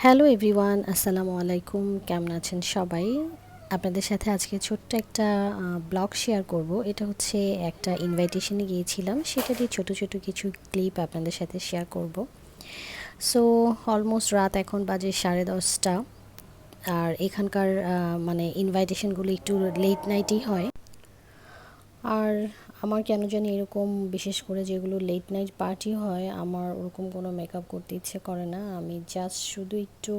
Hello everyone, আসসালামু আলাইকুম। কেমন আছেন সবাই? আপনাদের সাথে আজকে ছোট্ট একটা ব্লগ শেয়ার করব। এটা হচ্ছে একটা ইনভাইটেশনে গিয়েছিলাম, সেটা দিয়ে ছোট ছোট কিছু ক্লিপ আপনাদের সাথে শেয়ার করব। সো অলমোস্ট রাত এখন বাজে 10:30। আর এখানকার মানে ইনভাইটেশনগুলো একটু লেট নাইটই হয়। আর আমার কেন জানি এরকম, বিশেষ করে যেগুলো লেট নাইট পার্টি হয়, আমার ওরকম কোনো মেকআপ করতে ইচ্ছে করে না। আমি জাস্ট শুধু একটু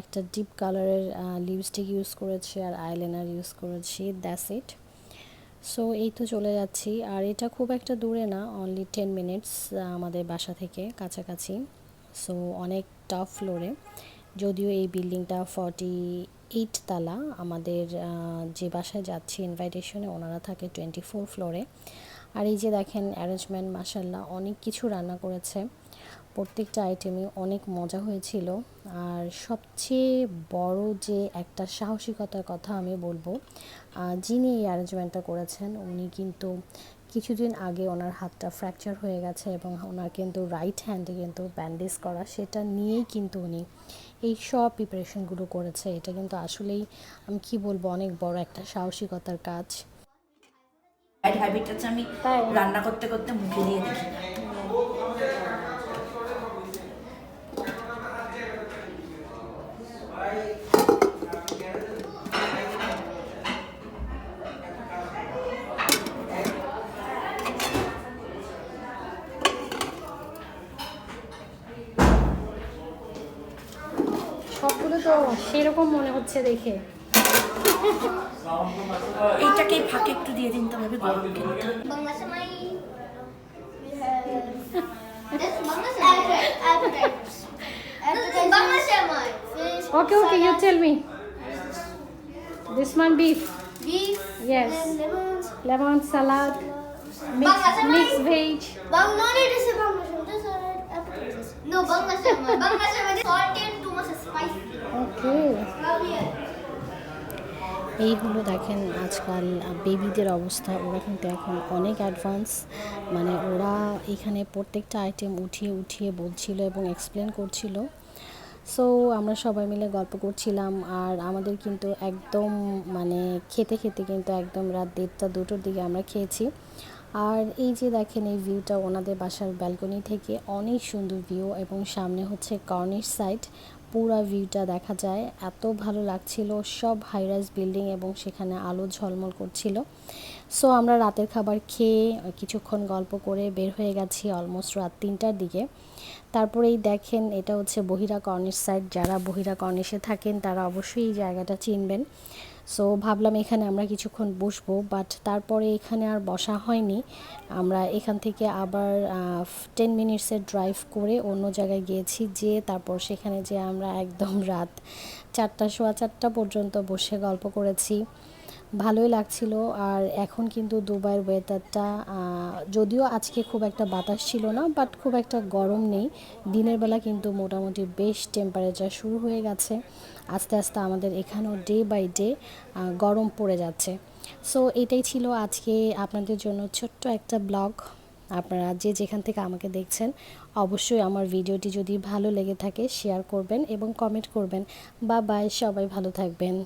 একটা ডিপ কালারের লিপস্টিক ইউজ করেছি আর আইলাইনার ইউজ করেছি, দ্যাটস ইট। সো এই তো চলে যাচ্ছি। আর এটা খুব একটা দূরে না, অনলি 10 মিনিটস আমাদের বাসা থেকে, কাছাকাছি। সো অনেক টপ ফ্লোরে, যদিও এই বিল্ডিংটা 48 তালা। আমাদের যে বাসায় যাচ্ছি ইনভাইটেশনে, ওনারা থাকে 24 ফ্লোরে। আর এই যে দেখেন অ্যারেঞ্জমেন্ট, মাসাল্লাহ অনেক কিছু রান্না করেছে, প্রত্যেকটা আইটেমই অনেক মজা হয়েছিল। আর সবচেয়ে বড় যে একটা সাহসিকতার কথা আমি বলবো, যিনি এই অ্যারেঞ্জমেন্টটা করেছেন উনি কিন্তু কিছুদিন আগে ওনার হাতটা ফ্র্যাকচার হয়ে গেছে এবং ওনার কিন্তু রাইট হ্যান্ডে কিন্তু ব্যান্ডেজ করা, সেটা নিয়েই কিন্তু উনি এই সব প্রিপারেশনগুলো করেছে। এটা কিন্তু আসলেই আমি কি বলবো, অনেক বড় একটা সাহসিকতার কাজ। ব্যাড হ্যাবিট আছে, আমি রান্না করতে করতে মুখে দিয়ে দেখি না। সবগুলো তো সেরকম মনে হচ্ছে দেখে। এইটাকে ফাঁকে একটু দিয়ে দিন তো, ভাবে গরম কিন্তু। Bangla Samai, we have this Bangla Samai appetizers. Bangla Samai, fish, Okay, you tell me. This one beef, beef, yes, and lemons. lemon salad, Bangla Samai. mixed veg. No need to say Bangla Samai, these are appetizers. No, Bangla Samai. Bangla Samai is salty and too much spicy. Okay. Come here. এই হলো দেখেন আজকাল বেবিদের অবস্থা। ওরা কিন্তু এখন অনেক অ্যাডভান্স, মানে ওরা এখানে প্রত্যেকটা আইটেম উঠিয়ে উঠিয়ে বলছিল এবং এক্সপ্লেন করছিল। সো আমরা সবাই মিলে গল্প করছিলাম। আর আমাদের কিন্তু একদম মানে খেতে খেতে কিন্তু একদম রাত 1:30-2টোর দিকে আমরা খেয়েছি। আর এই যে দেখেন এই ভিউটা ওনাদের বাসার ব্যালকনি থেকে, অনেক সুন্দর ভিউ, এবং সামনে হচ্ছে কর্নিশ সাইড, পুরা ভিউটা দেখা যায়, এত ভালো লাগছিল। সব হাইরাইজ বিল্ডিং এবং সেখানে আলো ঝলমল করছিল। সো আমরা রাতের খাবার খেয়ে কিছুক্ষণ গল্প করে বের হয়ে গেছি অলমোস্ট রাত 3টার দিকে। তারপরেই দেখেন এটা হচ্ছে বহিরা কর্নিশ সাইড। যারা বহিরা কর্নিশে থাকেন তারা অবশ্যই এই জায়গাটা চিনবেন। সো ভাবলাম এখানে আমরা কিছুক্ষণ বসবো, বাট তারপরে এখানে আর বসা হয়নি। আমরা এখান থেকে আবার 10 মিনিটসের ড্রাইভ করে অন্য জায়গায় গিয়েছি, যে তারপর সেখানে যে আমরা একদম রাত 4টা, 4:15 পর্যন্ত বসে গল্প করেছি। ভালোই লাগছিল। আর এখন কিন্তু দুবাইয়ের ওয়েদারটা, যদিও আজকে খুব একটা বাতাস ছিল না, বাট খুব একটা গরম নেই। দিনের বেলা কিন্তু মোটামুটি বেশ টেম্পারেচার শুরু হয়ে গেছে। আস্তে আস্তে আমাদের এখানেও ডে বাই ডে গরম পড়ে যাচ্ছে। সো এটাই ছিল আজকে আপনাদের জন্য ছোট্ট একটা ব্লগ। আপনারা যে যেখান থেকে আমাকে দেখছেন, অবশ্যই আমার ভিডিওটি যদি ভালো লেগে থাকে শেয়ার করবেন এবং কমেন্ট করবেন। বাই বাই, সবাই ভালো থাকবেন।